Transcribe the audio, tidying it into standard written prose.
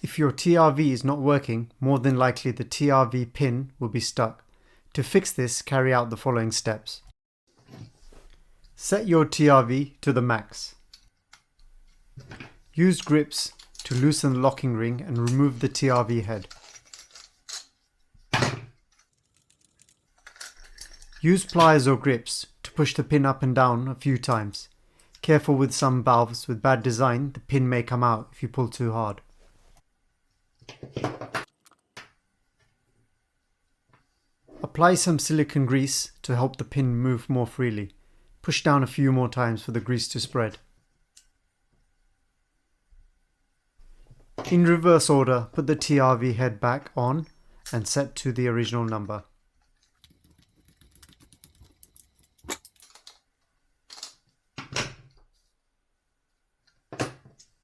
If your TRV is not working, more than likely the TRV pin will be stuck. To fix this, carry out the following steps. Set your TRV to the max. Use grips to loosen the locking ring and remove the TRV head. Use pliers or grips to push the pin up and down a few times. Careful with some valves with bad design, the pin may come out if you pull too hard. Apply some silicone grease to help the pin move more freely. Push down a few more times for the grease to spread. In reverse order, put the TRV head back on and set to the original number.